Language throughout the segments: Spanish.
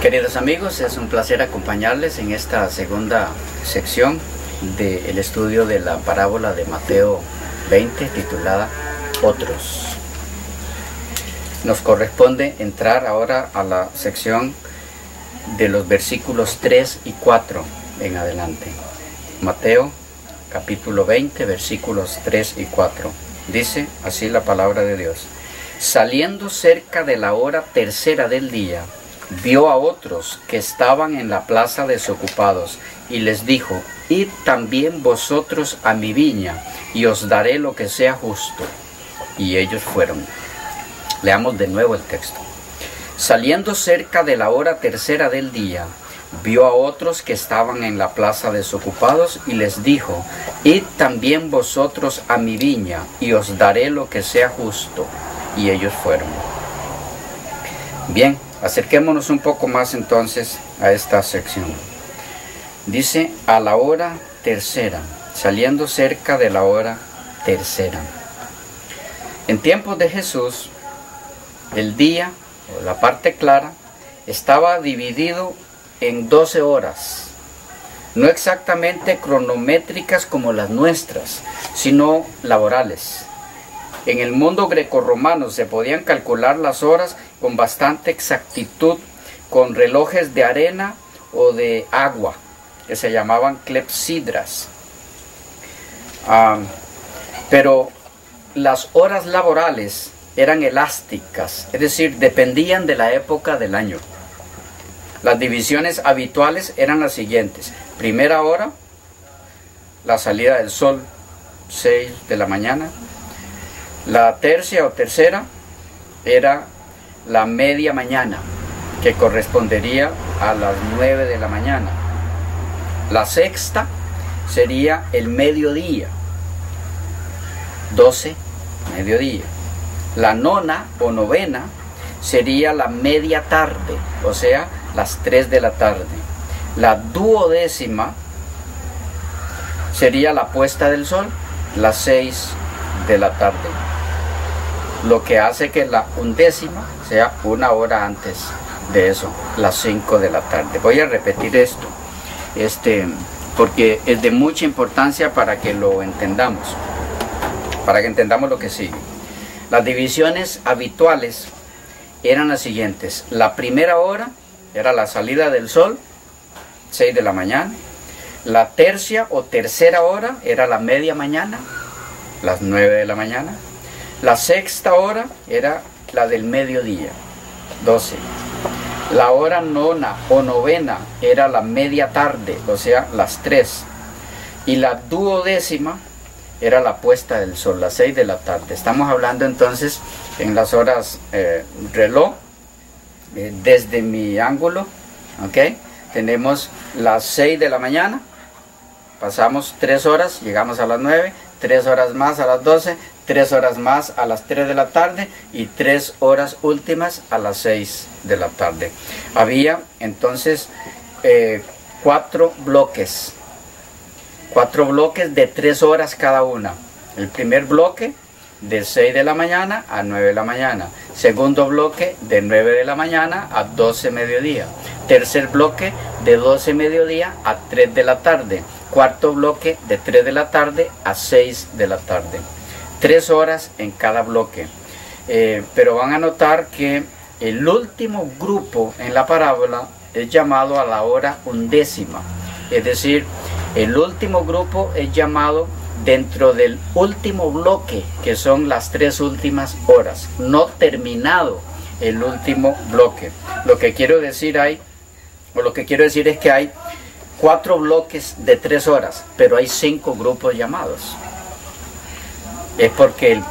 Queridos amigos, es un placer acompañarles en esta segunda sección del estudio de la parábola de Mateo 20 titulada Otros. Nos corresponde entrar ahora a la sección de los versículos 3 y 4 en adelante. Mateo capítulo 20 versículos 3 y 4. Dice así la palabra de Dios: Saliendo cerca de la hora tercera del día, vio a otros que estaban en la plaza desocupados, y les dijo: Id también vosotros a mi viña, y os daré lo que sea justo. Y ellos fueron. Leamos de nuevo el texto. Saliendo cerca de la hora tercera del día, vio a otros que estaban en la plaza desocupados, y les dijo: Id también vosotros a mi viña, y os daré lo que sea justo. Y ellos fueron. Bien, acerquémonos un poco más entonces a esta sección. Dice a la hora tercera, saliendo cerca de la hora tercera. En tiempos de Jesús, el día, o la parte clara, estaba dividido en 12 horas. No exactamente cronométricas como las nuestras, sino laborales. En el mundo grecorromano se podían calcular las horas con bastante exactitud con relojes de arena o de agua, que se llamaban clepsidras. Pero las horas laborales eran elásticas, es decir, dependían de la época del año. Las divisiones habituales eran las siguientes: primera hora, la salida del sol, 6 de la mañana. La tercia o tercera era la media mañana, que correspondería a las 9 de la mañana. La sexta sería el mediodía, 12, mediodía. La nona o novena sería la media tarde, o sea, las 3 de la tarde. La duodécima sería la puesta del sol, las 6 de la tarde. Lo que hace que la undécima sea una hora antes de eso, las 5 de la tarde. Voy a repetir esto, porque es de mucha importancia para que lo entendamos, para que entendamos lo que sigue. Las divisiones habituales eran las siguientes: la primera hora era la salida del sol, 6 de la mañana. La tercia o tercera hora era la media mañana, las 9 de la mañana. La sexta hora era la del mediodía, 12. La hora nona o novena era la media tarde, o sea, las 3. Y la duodécima era la puesta del sol, las 6 de la tarde. Estamos hablando entonces en las horas reloj, desde mi ángulo, ¿ok? Tenemos las 6 de la mañana, pasamos 3 horas, llegamos a las 9, 3 horas más a las 12, 3 horas más a las 3 de la tarde y 3 horas últimas a las 6 de la tarde. Había entonces 4 bloques de 3 horas cada una. El primer bloque de 6 de la mañana a 9 de la mañana. Segundo bloque de 9 de la mañana a 12 mediodía. Tercer bloque de 12 mediodía a 3 de la tarde. Cuarto bloque de 3 de la tarde a 6 de la tarde. 3 horas en cada bloque. Pero van a notar que el último grupo en la parábola es llamado a la hora undécima. Es decir, el último grupo es llamado dentro del último bloque, que son las 3 últimas horas. No terminado el último bloque. Lo que quiero decir es que hay 4 bloques de 3 horas, pero hay 5 grupos llamados. Es porque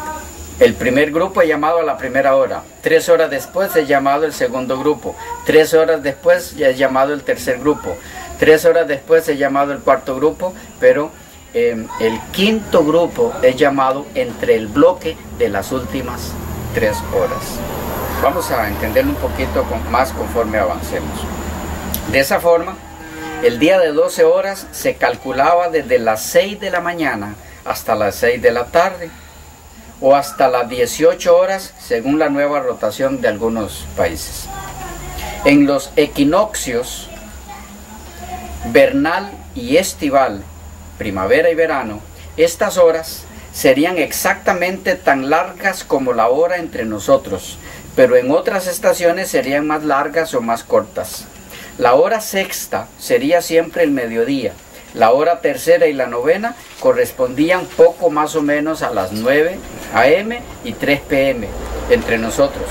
el primer grupo es llamado a la primera hora, 3 horas después es llamado el segundo grupo, 3 horas después ya es llamado el tercer grupo, 3 horas después es llamado el cuarto grupo, pero el quinto grupo es llamado entre el bloque de las últimas 3 horas. Vamos a entenderlo un poquito más conforme avancemos. De esa forma, el día de 12 horas se calculaba desde las 6 de la mañana hasta las 6 de la tarde, o hasta las 18 horas según la nueva rotación de algunos países. En los equinoccios vernal y estival, primavera y verano, estas horas serían exactamente tan largas como la hora entre nosotros, pero en otras estaciones serían más largas o más cortas. La hora sexta sería siempre el mediodía. La hora tercera y la novena correspondían poco más o menos a las 9 a.m. y 3 p.m. entre nosotros.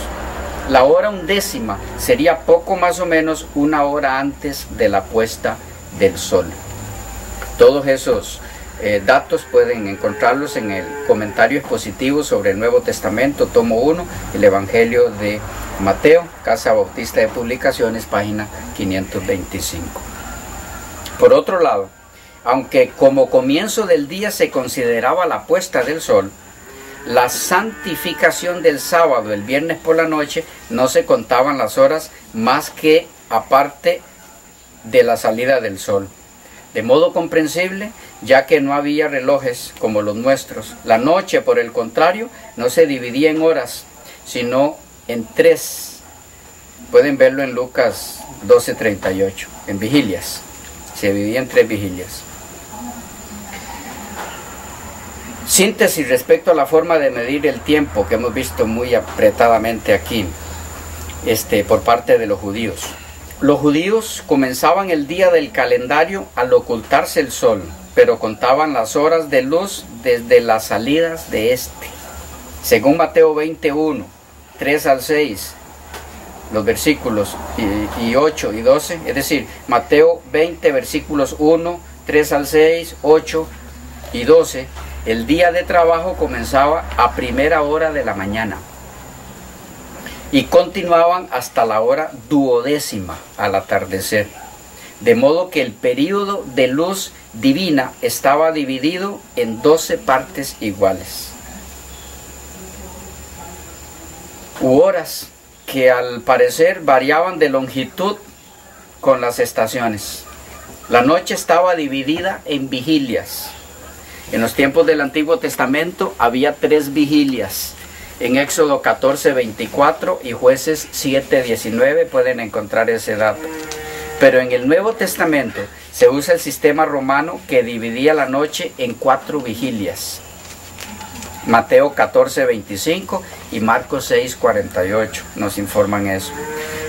La hora undécima sería poco más o menos una hora antes de la puesta del sol. Todos esos datos pueden encontrarlos en el comentario expositivo sobre el Nuevo Testamento, tomo 1, el Evangelio de Mateo, Casa Bautista de Publicaciones, página 525. Por otro lado, aunque como comienzo del día se consideraba la puesta del sol, la santificación del sábado, el viernes por la noche, no se contaban las horas más que aparte de la salida del sol. De modo comprensible, ya que no había relojes como los nuestros. La noche, por el contrario, no se dividía en horas, sino en 3. Pueden verlo en Lucas 12:38, en vigilias. Se dividía en 3 vigilias. Síntesis respecto a la forma de medir el tiempo que hemos visto muy apretadamente aquí, por parte de los judíos. Los judíos comenzaban el día del calendario al ocultarse el sol, pero contaban las horas de luz desde las salidas de este. Según Mateo 21, 3 al 6, los versículos y 8 y 12, es decir, Mateo 20, versículos 1, 3 al 6, 8 y 12, el día de trabajo comenzaba a primera hora de la mañana y continuaban hasta la hora duodécima al atardecer, de modo que el período de luz divina estaba dividido en 12 partes iguales, u horas que al parecer variaban de longitud con las estaciones. La noche estaba dividida en vigilias. En los tiempos del Antiguo Testamento había 3 vigilias. En Éxodo 14:24 y Jueces 7:19 pueden encontrar ese dato. Pero en el Nuevo Testamento se usa el sistema romano que dividía la noche en 4 vigilias. Mateo 14:25 y Marcos 6:48 nos informan eso.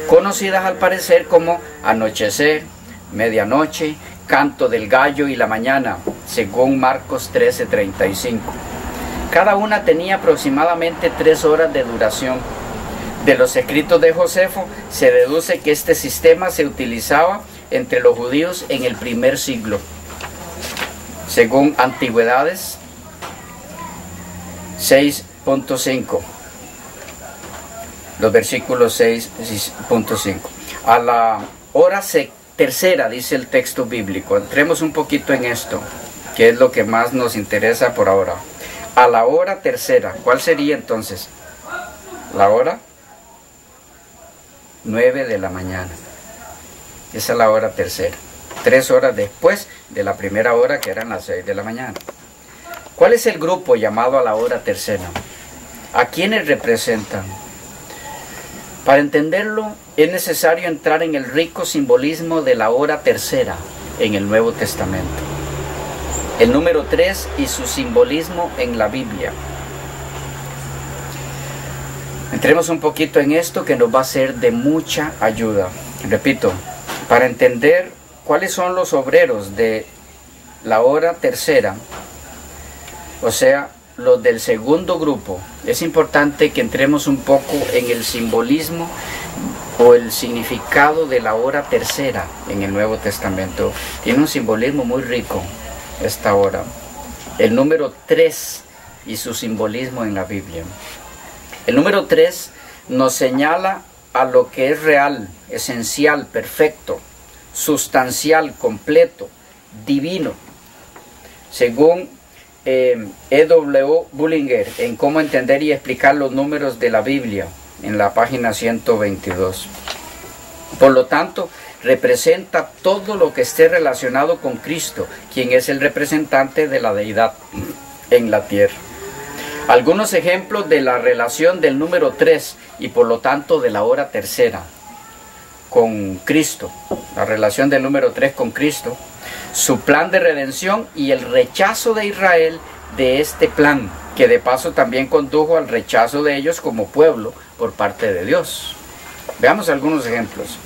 Conocidas al parecer como anochecer, medianoche, canto del gallo y la mañana, según Marcos 13:35. Cada una tenía aproximadamente 3 horas de duración. De los escritos de Josefo se deduce que este sistema se utilizaba entre los judíos en el primer siglo. Según Antigüedades 6.5, los versículos 6.5. A la hora tercera, dice el texto bíblico. Entremos un poquito en esto, que es lo que más nos interesa por ahora. A la hora tercera, ¿cuál sería entonces? La hora 9 de la mañana. Esa es la hora tercera. 3 horas después de la primera hora, que eran las 6 de la mañana. ¿Cuál es el grupo llamado a la hora tercera? ¿A quiénes representan? Para entenderlo, es necesario entrar en el rico simbolismo de la hora tercera en el Nuevo Testamento. El número 3 y su simbolismo en la Biblia. Entremos un poquito en esto que nos va a ser de mucha ayuda. Repito, para entender cuáles son los obreros de la hora tercera, o sea, los del segundo grupo, es importante que entremos un poco en el simbolismo o el significado de la hora tercera en el Nuevo Testamento. Tiene un simbolismo muy rico esta hora. El número 3 y su simbolismo en la Biblia. El número 3 nos señala a lo que es real, esencial, perfecto, sustancial, completo, divino. Según E.W. Bullinger, en Cómo entender y explicar los números de la Biblia, en la página 122. Por lo tanto, representa todo lo que esté relacionado con Cristo, quien es el representante de la deidad en la tierra. Algunos ejemplos de la relación del número 3 y por lo tanto de la hora tercera. con Cristo, la relación del número 3 con Cristo, su plan de redención y el rechazo de Israel de este plan, que de paso también condujo al rechazo de ellos como pueblo por parte de Dios. Veamos algunos ejemplos.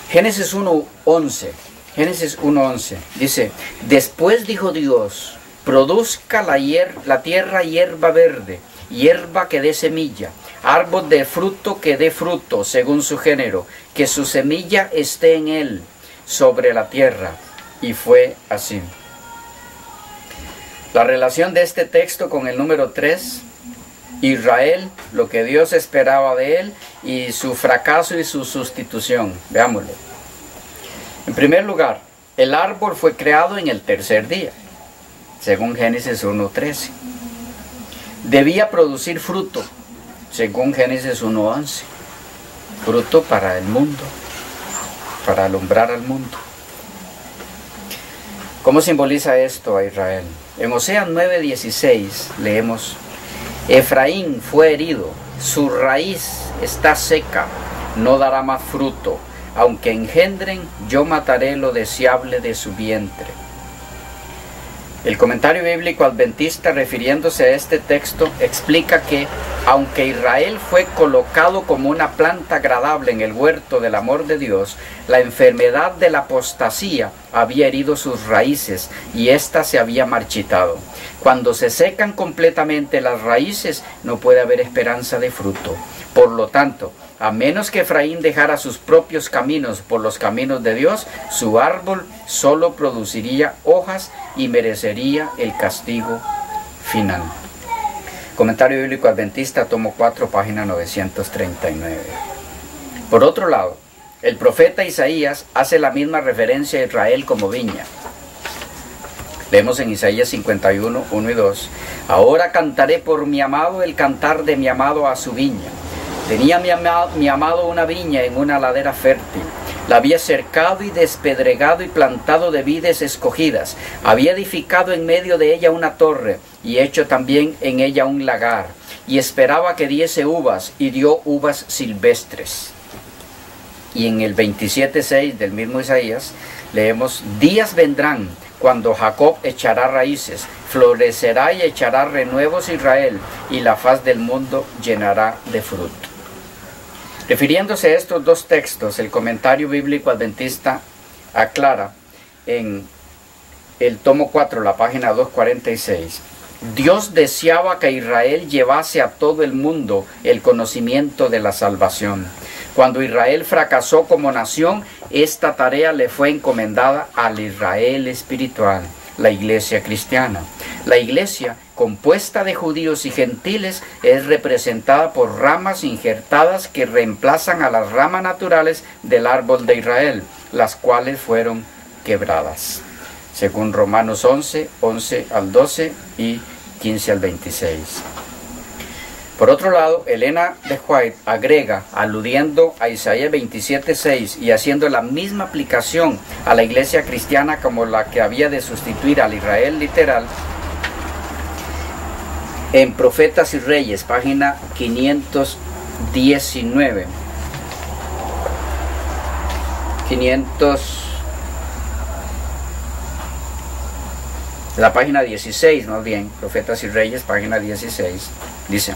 Génesis 1:11. Génesis 1:11 dice: después dijo Dios, produzca la tierra hierba verde, hierba que dé semilla, árbol de fruto que dé fruto según su género, que su semilla esté en él sobre la tierra. Y fue así. La relación de este texto con el número 3, Israel, lo que Dios esperaba de él, y su fracaso y su sustitución. Veámoslo. En primer lugar, el árbol fue creado en el tercer día, según Génesis 1:13. Debía producir fruto, según Génesis 1:11. Fruto para el mundo, para alumbrar al mundo. ¿Cómo simboliza esto a Israel? En Oseas 9:16 leemos: Efraín fue herido, su raíz está seca, no dará más fruto. Aunque engendren, yo mataré lo deseable de su vientre. El comentario bíblico adventista, refiriéndose a este texto, explica que, aunque Israel fue colocado como una planta agradable en el huerto del amor de Dios, la enfermedad de la apostasía había herido sus raíces y ésta se había marchitado. Cuando se secan completamente las raíces, no puede haber esperanza de fruto. Por lo tanto, a menos que Efraín dejara sus propios caminos por los caminos de Dios, su árbol solo produciría hojas y merecería el castigo final. Comentario bíblico adventista, tomo 4, página 939. Por otro lado, el profeta Isaías hace la misma referencia a Israel como viña. Leemos en Isaías 51, 1 y 2. Ahora cantaré por mi amado el cantar de mi amado a su viña. Tenía mi amado una viña en una ladera fértil. La había cercado y despedregado y plantado de vides escogidas. Había edificado en medio de ella una torre y hecho también en ella un lagar. Y esperaba que diese uvas y dio uvas silvestres. Y en el 27:6 del mismo Isaías leemos: días vendrán cuando Jacob echará raíces, florecerá y echará renuevos Israel, y la faz del mundo llenará de fruto. Refiriéndose a estos dos textos, el comentario bíblico adventista aclara en el tomo 4, la página 246, Dios deseaba que Israel llevase a todo el mundo el conocimiento de la salvación. Cuando Israel fracasó como nación, esta tarea le fue encomendada al Israel espiritual, la iglesia cristiana. La iglesia, compuesta de judíos y gentiles, es representada por ramas injertadas que reemplazan a las ramas naturales del árbol de Israel, las cuales fueron quebradas. Según Romanos 11, 11 al 12 y 15 al 26. Por otro lado, Elena de White agrega, aludiendo a Isaías 27:6 y haciendo la misma aplicación a la iglesia cristiana como la que había de sustituir al Israel literal, en Profetas y Reyes, página 519. La página 16, más bien, Profetas y Reyes, página 16, dice: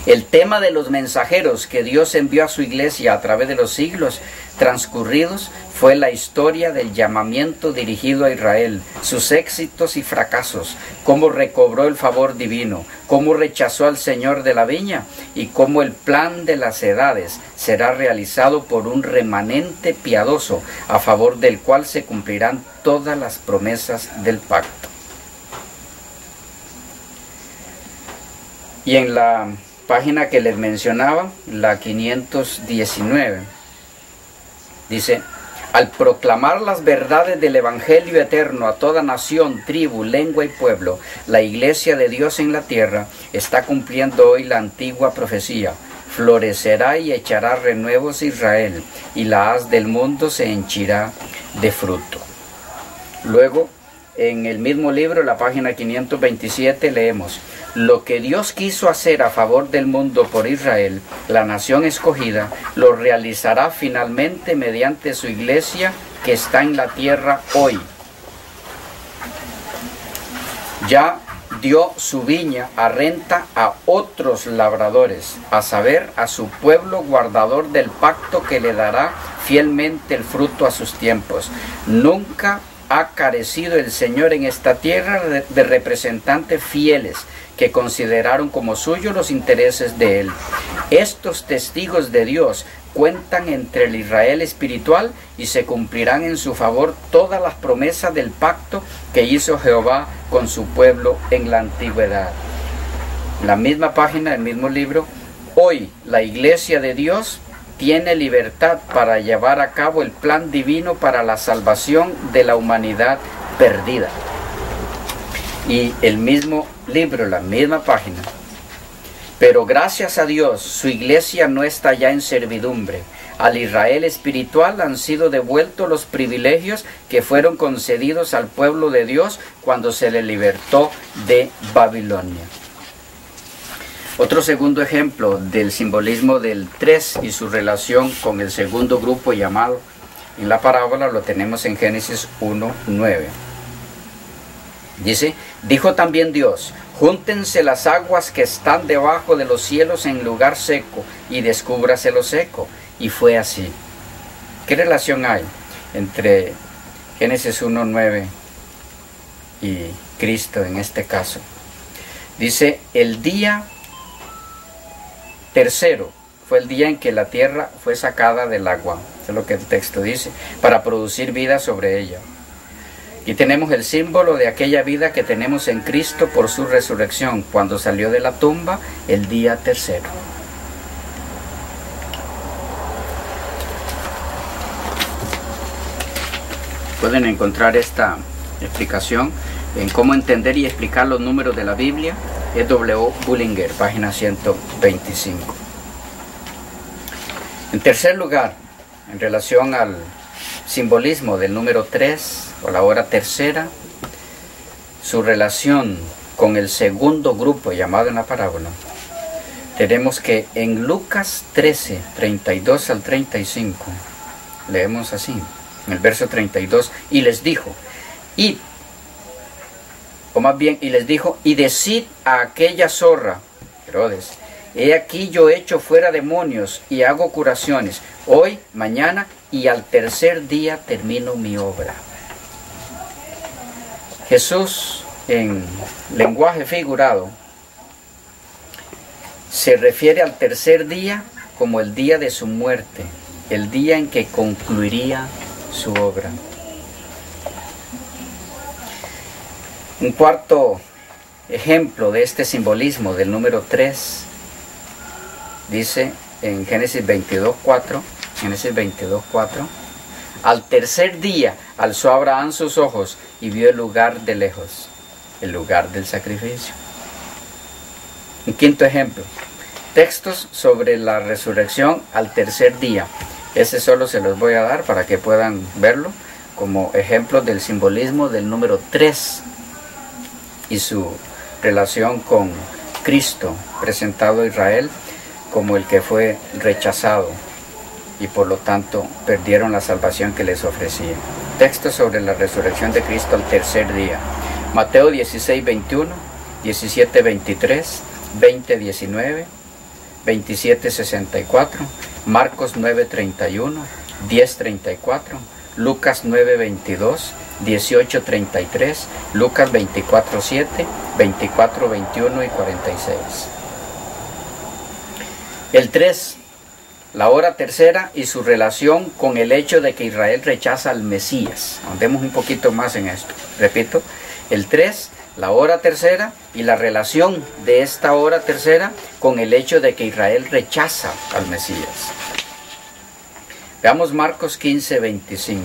el tema de los mensajeros que Dios envió a su iglesia a través de los siglos transcurridos fue la historia del llamamiento dirigido a Israel, sus éxitos y fracasos, cómo recobró el favor divino, cómo rechazó al Señor de la viña y cómo el plan de las edades será realizado por un remanente piadoso a favor del cual se cumplirán todas las promesas del pacto. Y en la página que les mencionaba, la 519, dice: al proclamar las verdades del Evangelio eterno a toda nación, tribu, lengua y pueblo, la iglesia de Dios en la tierra está cumpliendo hoy la antigua profecía: florecerá y echará renuevos Israel, y la haz del mundo se henchirá de fruto. Luego, en el mismo libro, la página 527, leemos: Lo que Dios quiso hacer a favor del mundo por Israel, la nación escogida, lo realizará finalmente mediante su iglesia que está en la tierra hoy. Ya dio su viña a renta a otros labradores, a saber, a su pueblo guardador del pacto que le dará fielmente el fruto a sus tiempos. Nunca ha carecido el Señor en esta tierra de representantes fieles que consideraron como suyos los intereses de Él. Estos testigos de Dios cuentan entre el Israel espiritual y se cumplirán en su favor todas las promesas del pacto que hizo Jehová con su pueblo en la antigüedad. La misma página, el mismo libro. Hoy la iglesia de Dios tiene libertad para llevar a cabo el plan divino para la salvación de la humanidad perdida. Y el mismo libro, la misma página. Pero gracias a Dios, su iglesia no está ya en servidumbre. Al Israel espiritual han sido devueltos los privilegios que fueron concedidos al pueblo de Dios cuando se le libertó de Babilonia. Otro segundo ejemplo del simbolismo del 3 y su relación con el segundo grupo llamado en la parábola lo tenemos en Génesis 1:9. Dice, dijo también Dios, júntense las aguas que están debajo de los cielos en lugar seco, y descúbrase lo seco. Y fue así. ¿Qué relación hay entre Génesis 1:9 y Cristo en este caso? Dice, el día tercero fue el día en que la tierra fue sacada del agua. Eso es lo que el texto dice, para producir vida sobre ella. Y tenemos el símbolo de aquella vida que tenemos en Cristo por su resurrección, cuando salió de la tumba el día tercero. Pueden encontrar esta explicación en cómo entender y explicar los números de la Biblia. Es W. Bullinger, página 125. En tercer lugar, en relación al simbolismo del número 3 o la hora tercera, su relación con el segundo grupo llamado en la parábola, tenemos que en Lucas 13, 32 al 35, leemos así, en el verso 32, y les dijo, y les dijo, y decid a aquella zorra, Herodes, he aquí yo echo fuera demonios y hago curaciones, hoy, mañana y al tercer día termino mi obra. Jesús, en lenguaje figurado, se refiere al tercer día como el día de su muerte, el día en que concluiría su obra. Un cuarto ejemplo de este simbolismo del número 3 dice en Génesis 22:4, al tercer día alzó Abraham sus ojos y vio el lugar de lejos, el lugar del sacrificio. Un quinto ejemplo, textos sobre la resurrección al tercer día. Ese solo se los voy a dar para que puedan verlo como ejemplos del simbolismo del número 3 y su relación con Cristo, presentado a Israel como el que fue rechazado y por lo tanto perdieron la salvación que les ofrecía. Textos sobre la resurrección de Cristo al tercer día. Mateo 16:21, 17:23, 20:19, 27:64, Marcos 9:31, 10:34, Lucas 9:22, 18:33, Lucas 24:7, 24:21 y 46. El 3, la hora tercera y su relación con el hecho de que Israel rechaza al Mesías. Andemos un poquito más en esto. Repito, el 3, la hora tercera y la relación de esta hora tercera con el hecho de que Israel rechaza al Mesías. Veamos Marcos 15:25.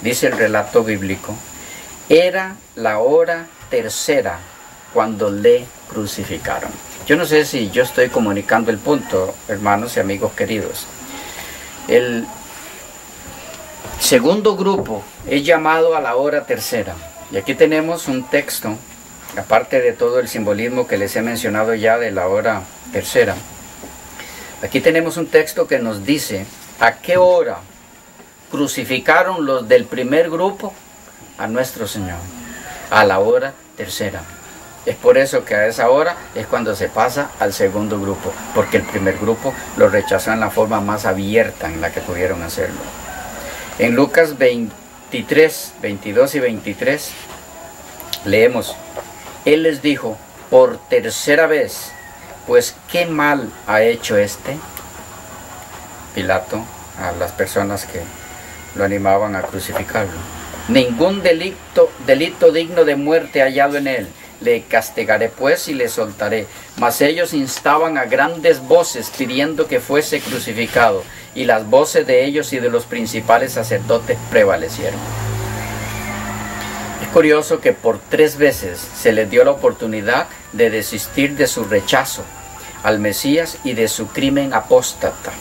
Dice el relato bíblico, era la hora tercera cuando le crucificaron. Yo no sé si yo estoy comunicando el punto, hermanos y amigos queridos. El segundo grupo es llamado a la hora tercera. Y aquí tenemos un texto aparte de todo el simbolismo que les he mencionado ya de la hora tercera, aquí tenemos un texto que nos dice a qué hora crucificaron los del primer grupo a nuestro Señor. A la hora tercera. Es por eso que a esa hora es cuando se pasa al segundo grupo, porque el primer grupo lo rechazó en la forma más abierta en la que pudieron hacerlo. En Lucas 23, 22 y 23 leemos: Él les dijo por tercera vez, pues ¿qué mal ha hecho este? Pilato a las personas que lo animaban a crucificarlo. Ningún delito digno de muerte hallado en él. Le castigaré pues y le soltaré. Mas ellos instaban a grandes voces pidiendo que fuese crucificado, y las voces de ellos y de los principales sacerdotes prevalecieron. Es curioso que por 3 veces se les dio la oportunidad de desistir de su rechazo al Mesías y de su crimen apóstata,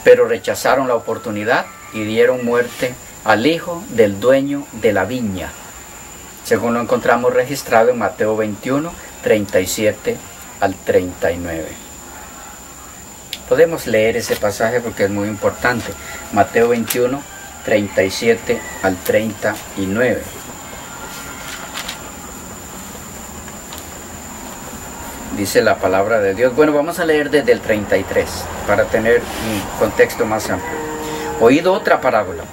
pero rechazaron la oportunidad y dieron muerte al hijo del dueño de la viña, según lo encontramos registrado en Mateo 21, 37 al 39. Podemos leer ese pasaje porque es muy importante. Mateo 21, 37 al 39. Dice la palabra de Dios. Bueno, vamos a leer desde el 33 para tener un contexto más amplio. Oído otra parábola.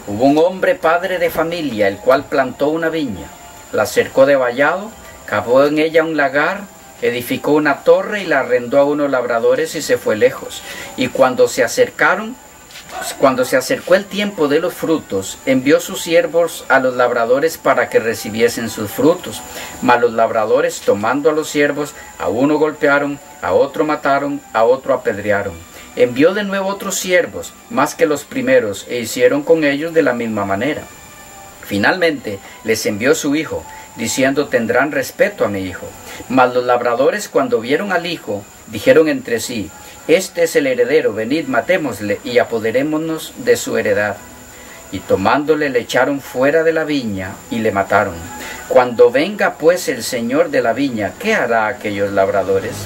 Hubo un hombre padre de familia, el cual plantó una viña, la cercó de vallado, cavó en ella un lagar, edificó una torre y la arrendó a unos labradores y se fue lejos. Y cuando se acercó el tiempo de los frutos, envió sus siervos a los labradores para que recibiesen sus frutos. Mas los labradores, tomando a los siervos, a uno golpearon, a otro mataron, a otro apedrearon. Envió de nuevo otros siervos, más que los primeros, e hicieron con ellos de la misma manera. Finalmente les envió su hijo, diciendo: tendrán respeto a mi hijo. Mas los labradores, cuando vieron al hijo, dijeron entre sí: este es el heredero, venid, matémosle y apoderémonos de su heredad. Y tomándole le echaron fuera de la viña y le mataron. Cuando venga pues el señor de la viña, ¿qué hará aquellos labradores?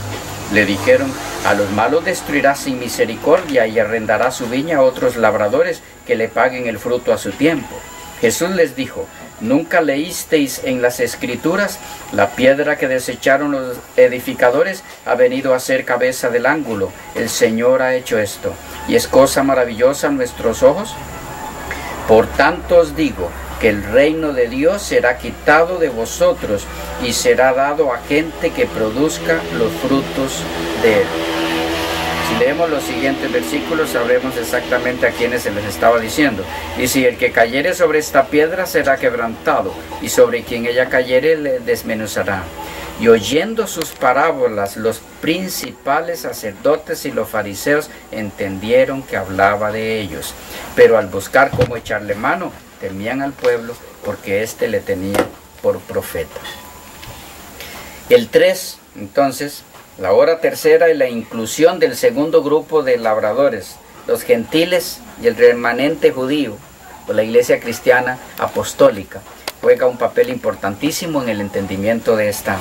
Le dijeron: a los malos destruirá sin misericordia y arrendará su viña a otros labradores que le paguen el fruto a su tiempo. Jesús les dijo: ¿nunca leísteis en las Escrituras? La piedra que desecharon los edificadores ha venido a ser cabeza del ángulo. El Señor ha hecho esto, y es cosa maravillosa a nuestros ojos. Por tanto os digo que el reino de Dios será quitado de vosotros y será dado a gente que produzca los frutos de él. Si leemos los siguientes versículos, sabremos exactamente a quiénes se les estaba diciendo. Dice: y el que cayere sobre esta piedra será quebrantado, y sobre quien ella cayere le desmenuzará. Y oyendo sus parábolas, los principales sacerdotes y los fariseos entendieron que hablaba de ellos. Pero al buscar cómo echarle mano, temían al pueblo, porque éste le tenía por profeta. El 3, entonces, la hora tercera y la inclusión del segundo grupo de labradores, los gentiles y el remanente judío, o la iglesia cristiana apostólica, juega un papel importantísimo en el entendimiento de esta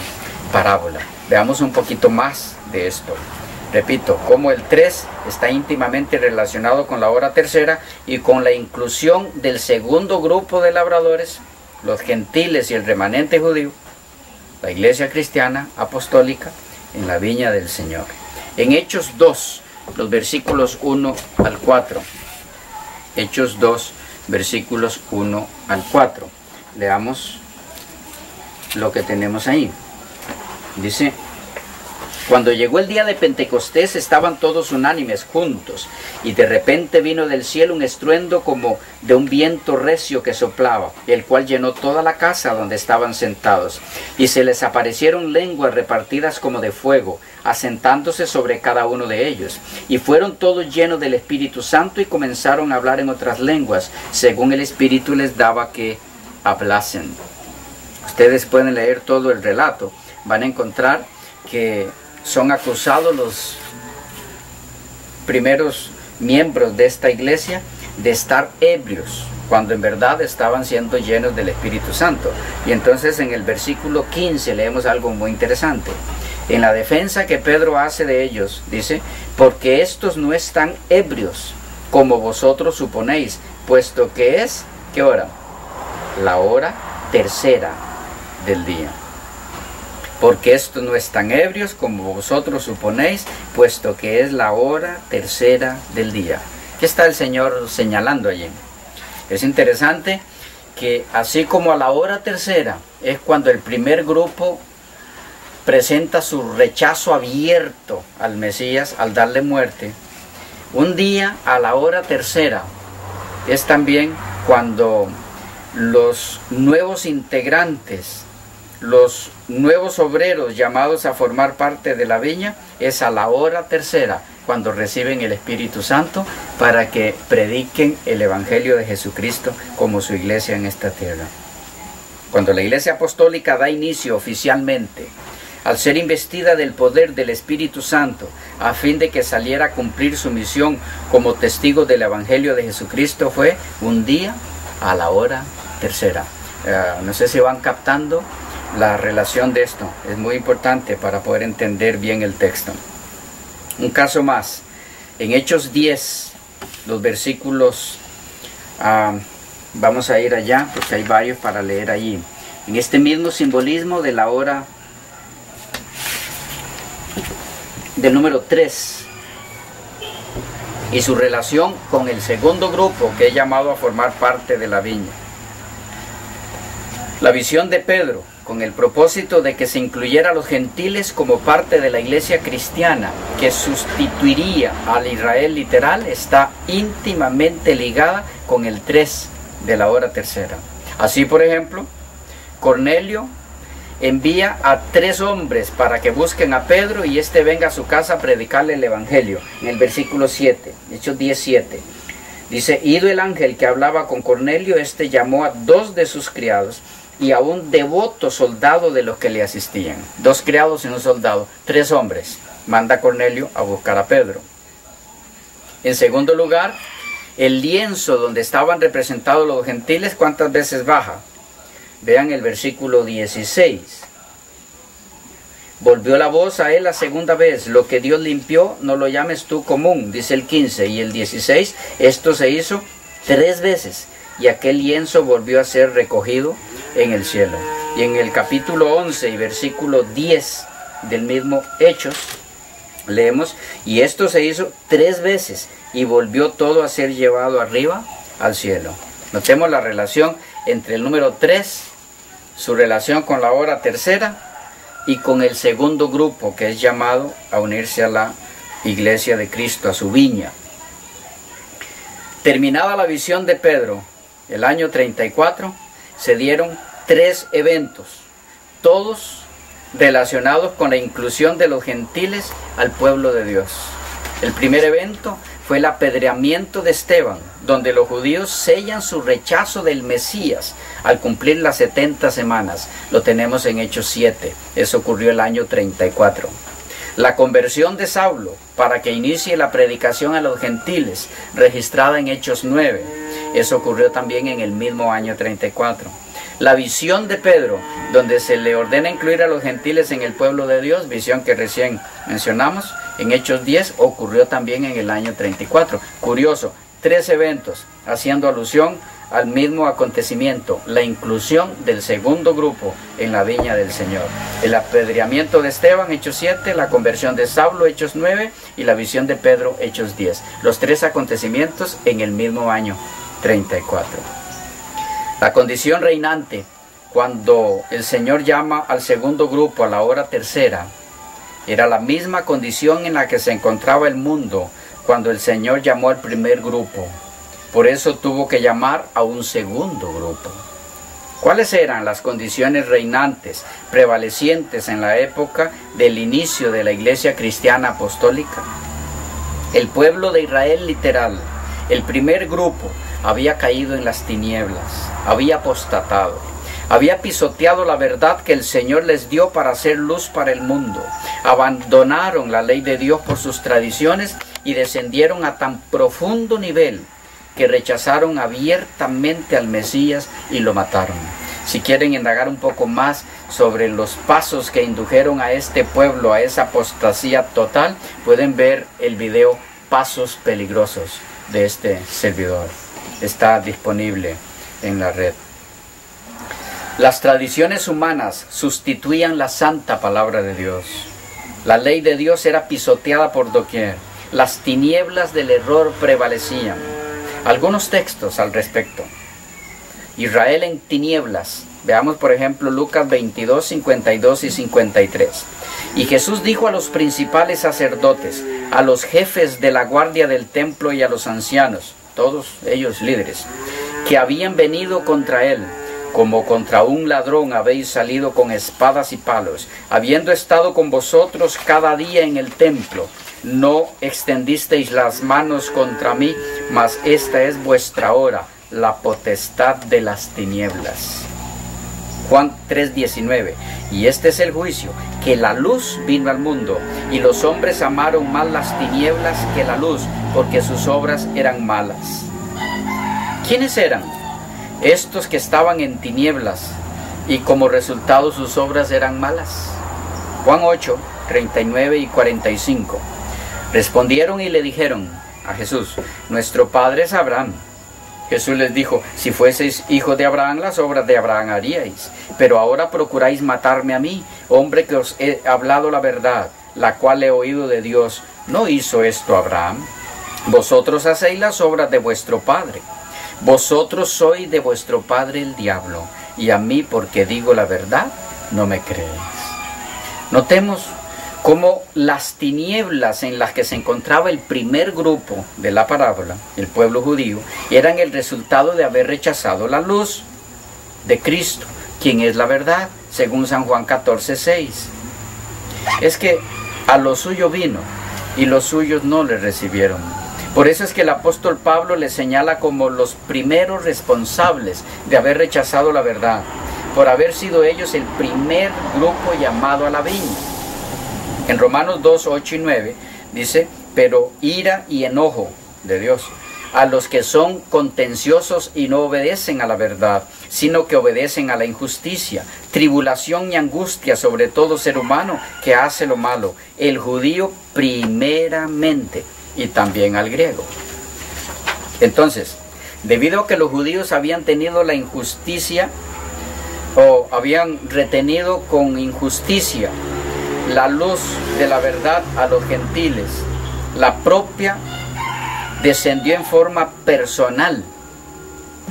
parábola. Veamos un poquito más de esto. Repito, cómo el 3 está íntimamente relacionado con la hora tercera y con la inclusión del segundo grupo de labradores, los gentiles y el remanente judío, la iglesia cristiana apostólica, en la viña del Señor. En Hechos 2, los versículos 1 al 4. Hechos 2, versículos 1 al 4. Leamos lo que tenemos ahí. Dice: cuando llegó el día de Pentecostés, estaban todos unánimes juntos, y de repente vino del cielo un estruendo como de un viento recio que soplaba, el cual llenó toda la casa donde estaban sentados. Y se les aparecieron lenguas repartidas como de fuego, asentándose sobre cada uno de ellos. Y fueron todos llenos del Espíritu Santo y comenzaron a hablar en otras lenguas, según el Espíritu les daba que hablasen. Ustedes pueden leer todo el relato. Van a encontrar que son acusados los primeros miembros de esta iglesia de estar ebrios cuando en verdad estaban siendo llenos del Espíritu Santo. Y entonces en el versículo 15 leemos algo muy interesante. En la defensa que Pedro hace de ellos, dice, porque estos no están ebrios, como vosotros suponéis, puesto que es, ¿qué hora? La hora tercera del día. Porque estos no están ebrios, como vosotros suponéis, puesto que es la hora tercera del día. ¿Qué está el Señor señalando allí? Es interesante que así como a la hora tercera es cuando el primer grupo presenta su rechazo abierto al Mesías al darle muerte, un día a la hora tercera es también cuando los nuevos integrantes, los nuevos obreros llamados a formar parte de la viña, es a la hora tercera cuando reciben el Espíritu Santo para que prediquen el Evangelio de Jesucristo como su iglesia en esta tierra. Cuando la iglesia apostólica da inicio oficialmente, al ser investida del poder del Espíritu Santo, a fin de que saliera a cumplir su misión como testigo del Evangelio de Jesucristo, fue un día a la hora tercera. No sé si van captando la relación de esto. Es muy importante para poder entender bien el texto. Un caso más. En Hechos 10, los versículos, vamos a ir allá, porque hay varios para leer allí. En este mismo simbolismo de la hora del número 3 y su relación con el segundo grupo que he llamado a formar parte de la viña. La visión de Pedro, con el propósito de que se incluyera a los gentiles como parte de la iglesia cristiana que sustituiría al Israel literal, está íntimamente ligada con el 3 de la hora tercera. Así, por ejemplo, Cornelio envía a 3 hombres para que busquen a Pedro y éste venga a su casa a predicarle el Evangelio. En el versículo 7, Hechos 10:7, dice, ido el ángel que hablaba con Cornelio, este llamó a 2 de sus criados y a un devoto soldado de los que le asistían. 2 criados y un soldado, 3 hombres. Manda Cornelio a buscar a Pedro. En segundo lugar, el lienzo donde estaban representados los gentiles, ¿cuántas veces baja? Vean el versículo 16. Volvió la voz a él la segunda vez, lo que Dios limpió, no lo llames tú común, dice el 15. Y el 16, esto se hizo 3 veces, y aquel lienzo volvió a ser recogido en el cielo. Y en el capítulo 11 y versículo 10 del mismo Hechos, leemos, y esto se hizo 3 veces, y volvió todo a ser llevado arriba al cielo. Notemos la relación entre el número 3, su relación con la hora tercera, y con el segundo grupo que es llamado a unirse a la iglesia de Cristo, a su viña. Terminada la visión de Pedro, el año 34, se dieron 3 eventos, todos relacionados con la inclusión de los gentiles al pueblo de Dios. El primer evento fue el apedreamiento de Esteban, donde los judíos sellan su rechazo del Mesías al cumplir las 70 semanas. Lo tenemos en Hechos 7. Eso ocurrió el año 34. La conversión de Saulo para que inicie la predicación a los gentiles, registrada en Hechos 9. Eso ocurrió también en el mismo año 34. La visión de Pedro, donde se le ordena incluir a los gentiles en el pueblo de Dios, visión que recién mencionamos, en Hechos 10, ocurrió también en el año 34. Curioso, 3 eventos haciendo alusión al mismo acontecimiento, la inclusión del segundo grupo en la viña del Señor. El apedreamiento de Esteban, Hechos 7, la conversión de Saulo, Hechos 9, y la visión de Pedro, Hechos 10. Los 3 acontecimientos en el mismo año 34. La condición reinante cuando el Señor llama al segundo grupo a la hora tercera era la misma condición en la que se encontraba el mundo cuando el Señor llamó al primer grupo. Por eso tuvo que llamar a un segundo grupo. ¿Cuáles eran las condiciones reinantes, prevalecientes en la época del inicio de la iglesia cristiana apostólica? El pueblo de Israel literal, el primer grupo, había caído en las tinieblas, había apostatado, había pisoteado la verdad que el Señor les dio para hacer luz para el mundo. Abandonaron la ley de Dios por sus tradiciones y descendieron a tan profundo nivel que rechazaron abiertamente al Mesías y lo mataron. Si quieren indagar un poco más sobre los pasos que indujeron a este pueblo a esa apostasía total, pueden ver el video Pasos Peligrosos de este servidor. Está disponible en la red. Las tradiciones humanas sustituían la santa palabra de Dios. La ley de Dios era pisoteada por doquier. Las tinieblas del error prevalecían. Algunos textos al respecto. Israel en tinieblas. Veamos por ejemplo Lucas 22, 52 y 53. Y Jesús dijo a los principales sacerdotes, a los jefes de la guardia del templo y a los ancianos, todos ellos líderes, que habían venido contra él, como contra un ladrón habéis salido con espadas y palos, habiendo estado con vosotros cada día en el templo, no extendisteis las manos contra mí, mas esta es vuestra hora, la potestad de las tinieblas. Juan 3:19. Y este es el juicio, que la luz vino al mundo, y los hombres amaron más las tinieblas que la luz, porque sus obras eran malas. ¿Quiénes eran? Estos que estaban en tinieblas, y como resultado sus obras eran malas. Juan 8, 39 y 45. Respondieron y le dijeron a Jesús, nuestro padre es Abraham. Jesús les dijo, si fueseis hijos de Abraham, las obras de Abraham haríais. Pero ahora procuráis matarme a mí, hombre que os he hablado la verdad, la cual he oído de Dios. ¿No hizo esto Abraham? Vosotros hacéis las obras de vuestro padre. Vosotros sois de vuestro padre el diablo, y a mí, porque digo la verdad, no me creéis. Notemos cómo las tinieblas en las que se encontraba el primer grupo de la parábola, el pueblo judío, eran el resultado de haber rechazado la luz de Cristo, quien es la verdad, según San Juan 14:6. Es que a lo suyo vino, y los suyos no le recibieron. Por eso es que el apóstol Pablo les señala como los primeros responsables de haber rechazado la verdad, por haber sido ellos el primer grupo llamado a la viña. En Romanos 2, 8 y 9 dice, pero ira y enojo de Dios a los que son contenciosos y no obedecen a la verdad, sino que obedecen a la injusticia, tribulación y angustia sobre todo ser humano que hace lo malo, el judío primeramente y también al griego. Entonces, debido a que los judíos habían tenido la injusticia o habían retenido con injusticia la luz de la verdad a los gentiles, la propia descendió en forma personal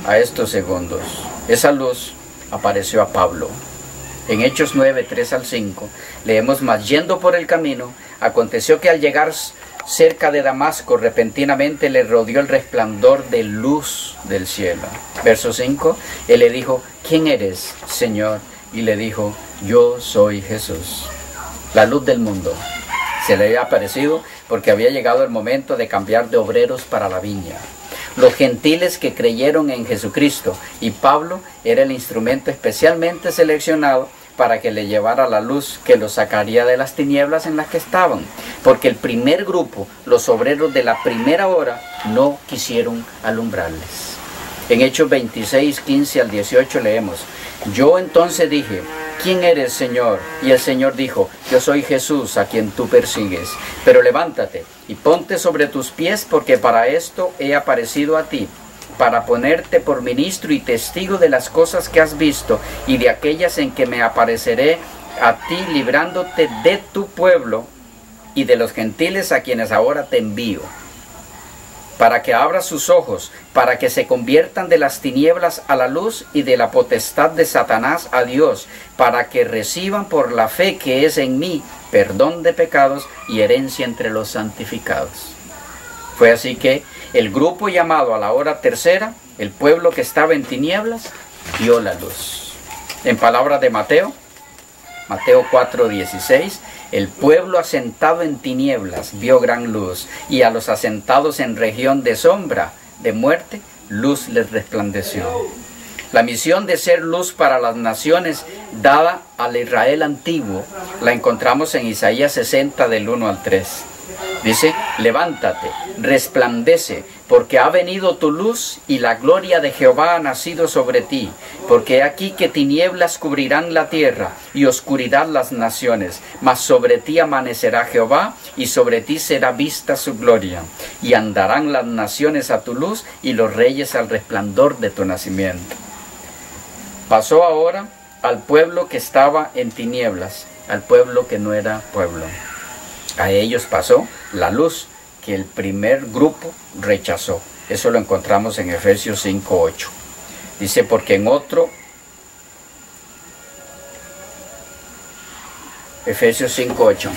a estos segundos. Esa luz apareció a Pablo. En Hechos 9, 3 al 5, leemos, mas yendo por el camino, aconteció que al llegar cerca de Damasco, repentinamente le rodeó el resplandor de luz del cielo. Verso 5, él le dijo, ¿quién eres, Señor? Y le dijo, yo soy Jesús, la luz del mundo. Se le había aparecido porque había llegado el momento de cambiar de obreros para la viña. Los gentiles que creyeron en Jesucristo, y Pablo era el instrumento especialmente seleccionado para que le llevara la luz que los sacaría de las tinieblas en las que estaban. Porque el primer grupo, los obreros de la primera hora, no quisieron alumbrarles. En Hechos 26, 15 al 18 leemos, yo entonces dije, ¿quién eres, Señor? Y el Señor dijo, yo soy Jesús a quien tú persigues. Pero levántate y ponte sobre tus pies, porque para esto he aparecido a ti, para ponerte por ministro y testigo de las cosas que has visto y de aquellas en que me apareceré a ti, librándote de tu pueblo y de los gentiles a quienes ahora te envío, para que abras sus ojos, para que se conviertan de las tinieblas a la luz y de la potestad de Satanás a Dios, para que reciban por la fe que es en mí perdón de pecados y herencia entre los santificados. Fue así que el grupo llamado a la hora tercera, el pueblo que estaba en tinieblas, vio la luz. En palabras de Mateo 4:16, el pueblo asentado en tinieblas vio gran luz, y a los asentados en región de sombra, de muerte, luz les resplandeció. La misión de ser luz para las naciones dada al Israel antiguo la encontramos en Isaías 60 del 1 al 3. Dice, levántate, resplandece, porque ha venido tu luz y la gloria de Jehová ha nacido sobre ti. Porque he aquí que tinieblas cubrirán la tierra y oscuridad las naciones, mas sobre ti amanecerá Jehová y sobre ti será vista su gloria. Y andarán las naciones a tu luz y los reyes al resplandor de tu nacimiento. Pasó ahora al pueblo que estaba en tinieblas, al pueblo que no era pueblo. A ellos pasó la luz que el primer grupo rechazó. Eso lo encontramos en Efesios 5:8. Dice, porque en otro, Efesios 5:8.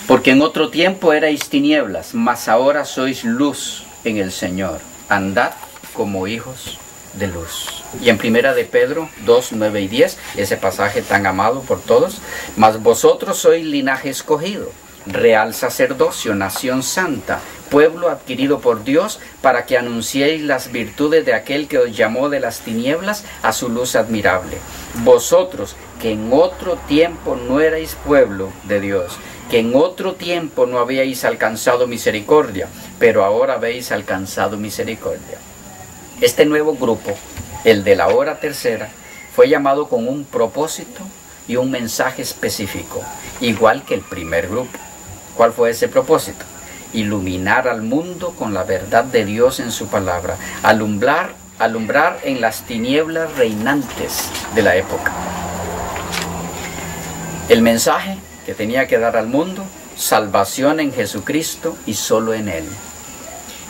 Porque en otro tiempo erais tinieblas, mas ahora sois luz en el Señor. Andad como hijos de luz. Y en primera de Pedro 2, 9 y 10, ese pasaje tan amado por todos, mas vosotros sois linaje escogido, real sacerdocio, nación santa, pueblo adquirido por Dios, para que anunciéis las virtudes de aquel que os llamó de las tinieblas a su luz admirable. Vosotros que en otro tiempo no erais pueblo de Dios, que en otro tiempo no habíais alcanzado misericordia, pero ahora habéis alcanzado misericordia. Este nuevo grupo, el de la hora tercera, fue llamado con un propósito y un mensaje específico, igual que el primer grupo. ¿Cuál fue ese propósito? Iluminar al mundo con la verdad de Dios en su palabra, alumbrar en las tinieblas reinantes de la época. El mensaje que tenía que dar al mundo, salvación en Jesucristo y solo en Él.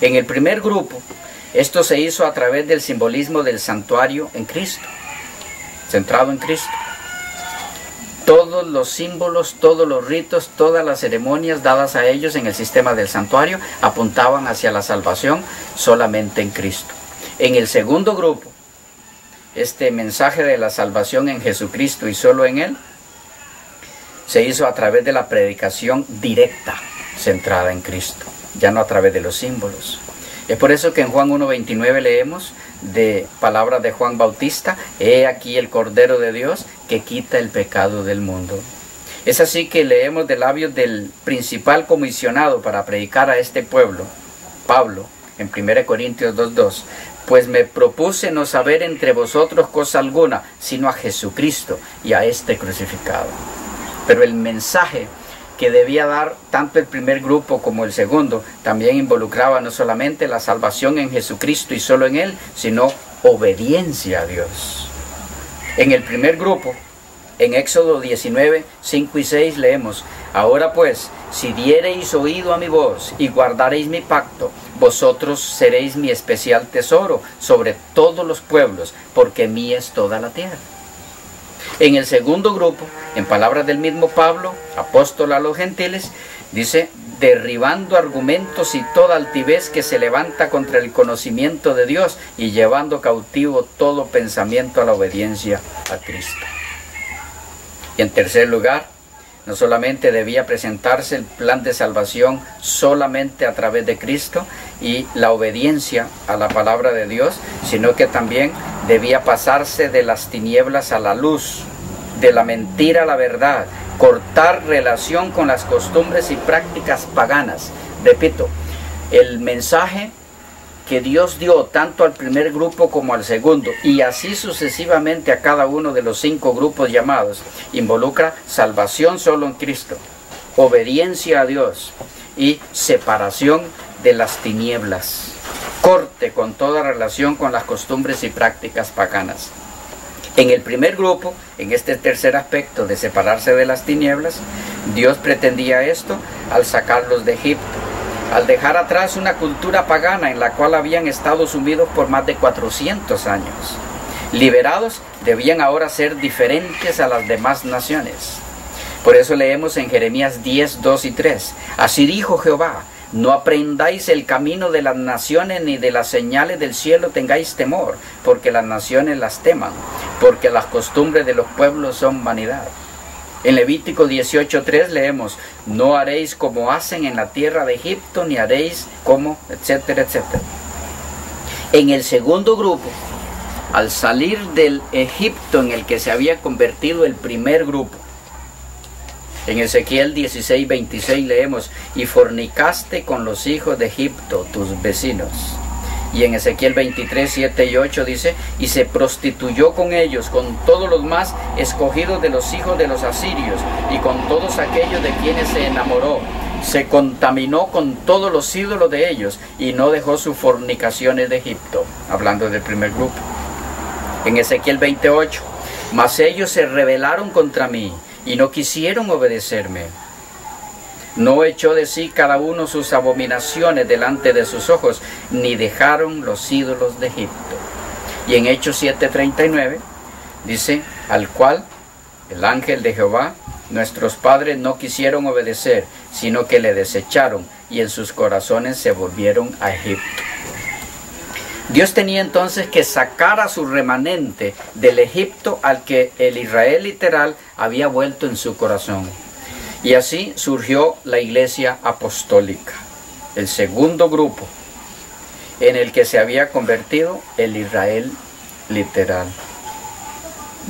En el primer grupo, esto se hizo a través del simbolismo del santuario en Cristo, centrado en Cristo. Todos los símbolos, todos los ritos, todas las ceremonias dadas a ellos en el sistema del santuario apuntaban hacia la salvación solamente en Cristo. En el segundo grupo, este mensaje de la salvación en Jesucristo y solo en Él, se hizo a través de la predicación directa, centrada en Cristo, ya no a través de los símbolos. Es por eso que en Juan 1:29 leemos de palabras de Juan Bautista, he aquí el Cordero de Dios que quita el pecado del mundo. Es así que leemos de labios del principal comisionado para predicar a este pueblo, Pablo, en 1 Corintios 2:2, pues me propuse no saber entre vosotros cosa alguna, sino a Jesucristo y a este crucificado. Pero el mensaje que debía dar tanto el primer grupo como el segundo, también involucraba no solamente la salvación en Jesucristo y solo en Él, sino obediencia a Dios. En el primer grupo, en Éxodo 19, 5 y 6 leemos, ahora pues, si diereis oído a mi voz y guardareis mi pacto, vosotros seréis mi especial tesoro sobre todos los pueblos, porque mía es toda la tierra. En el segundo grupo, en palabras del mismo Pablo, apóstol a los gentiles, dice, derribando argumentos y toda altivez que se levanta contra el conocimiento de Dios y llevando cautivo todo pensamiento a la obediencia a Cristo. Y en tercer lugar, no solamente debía presentarse el plan de salvación solamente a través de Cristo y la obediencia a la palabra de Dios, sino que también debía pasarse de las tinieblas a la luz, de la mentira a la verdad, cortar relación con las costumbres y prácticas paganas. Repito, el mensaje que Dios dio tanto al primer grupo como al segundo, y así sucesivamente a cada uno de los 5 grupos llamados, involucra salvación solo en Cristo, obediencia a Dios y separación de las tinieblas, corte con toda relación con las costumbres y prácticas paganas. En el primer grupo, en este tercer aspecto de separarse de las tinieblas, Dios pretendía esto al sacarlos de Egipto, al dejar atrás una cultura pagana en la cual habían estado sumidos por más de 400 años. Liberados, debían ahora ser diferentes a las demás naciones. Por eso leemos en Jeremías 10, 2 y 3, así dijo Jehová, no aprendáis el camino de las naciones ni de las señales del cielo tengáis temor, porque las naciones las teman, porque las costumbres de los pueblos son vanidad. En Levítico 18:3 leemos, no haréis como hacen en la tierra de Egipto, ni haréis como, etcétera, etcétera. En el segundo grupo, al salir del Egipto en el que se había convertido el primer grupo, En Ezequiel 16:26 leemos, y fornicaste con los hijos de Egipto, tus vecinos. Y en Ezequiel 23:7 y 8 dice, y se prostituyó con ellos, con todos los más escogidos de los hijos de los asirios, y con todos aquellos de quienes se enamoró. Se contaminó con todos los ídolos de ellos, y no dejó sus fornicaciones de Egipto. Hablando del primer grupo. En Ezequiel 20:8, mas ellos se rebelaron contra mí, y no quisieron obedecerme. No echó de sí cada uno sus abominaciones delante de sus ojos, ni dejaron los ídolos de Egipto. Y en Hechos 7:39 dice, al cual el ángel de Jehová, nuestros padres no quisieron obedecer, sino que le desecharon, y en sus corazones se volvieron a Egipto. Dios tenía entonces que sacar a su remanente del Egipto al que el Israel literal había vuelto en su corazón. Y así surgió la Iglesia Apostólica, el segundo grupo en el que se había convertido el Israel literal.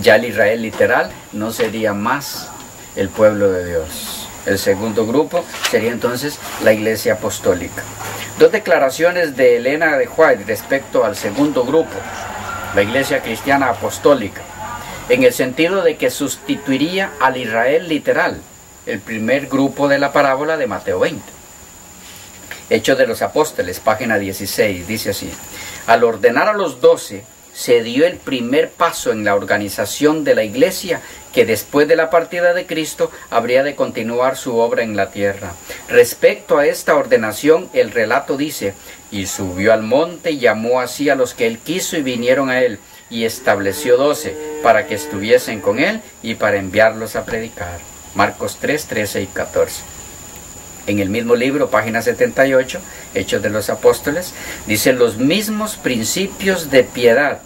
Ya el Israel literal no sería más el pueblo de Dios. El segundo grupo sería entonces la Iglesia Apostólica. Dos declaraciones de Elena de White respecto al segundo grupo, la Iglesia Cristiana Apostólica, en el sentido de que sustituiría al Israel literal, el primer grupo de la parábola de Mateo 20. Hechos de los Apóstoles, página 16, dice así, al ordenar a los 12, se dio el primer paso en la organización de la Iglesia, que después de la partida de Cristo habría de continuar su obra en la tierra. Respecto a esta ordenación, el relato dice, y subió al monte y llamó así a los que él quiso y vinieron a él, y estableció 12 para que estuviesen con él y para enviarlos a predicar. Marcos 3, 13 y 14. En el mismo libro, página 78, Hechos de los Apóstoles, dice, los mismos principios de piedad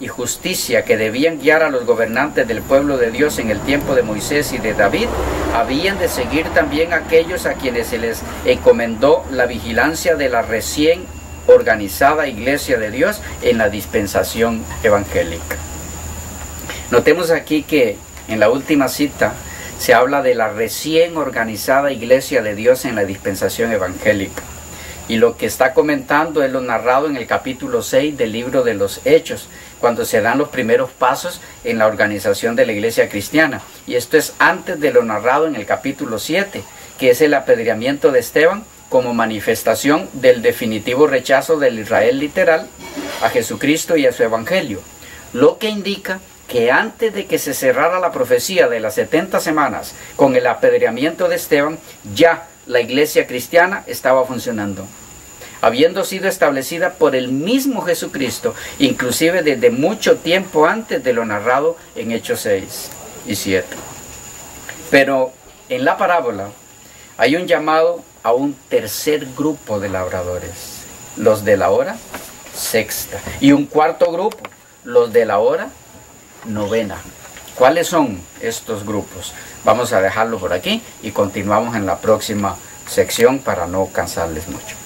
y justicia que debían guiar a los gobernantes del pueblo de Dios en el tiempo de Moisés y de David, habían de seguir también aquellos a quienes se les encomendó la vigilancia de la recién organizada Iglesia de Dios en la dispensación evangélica. Notemos aquí que en la última cita se habla de la recién organizada Iglesia de Dios en la dispensación evangélica. Y lo que está comentando es lo narrado en el capítulo 6 del libro de los Hechos, cuando se dan los primeros pasos en la organización de la Iglesia cristiana. Y esto es antes de lo narrado en el capítulo 7, que es el apedreamiento de Esteban como manifestación del definitivo rechazo del Israel literal a Jesucristo y a su evangelio. Lo que indica que antes de que se cerrara la profecía de las 70 semanas con el apedreamiento de Esteban, ya la Iglesia cristiana estaba funcionando, habiendo sido establecida por el mismo Jesucristo, inclusive desde mucho tiempo antes de lo narrado en Hechos 6 y 7. Pero en la parábola hay un llamado a un tercer grupo de labradores, los de la hora sexta, y un cuarto grupo, los de la hora novena. ¿Cuáles son estos grupos? Vamos a dejarlo por aquí y continuamos en la próxima sección para no cansarles mucho.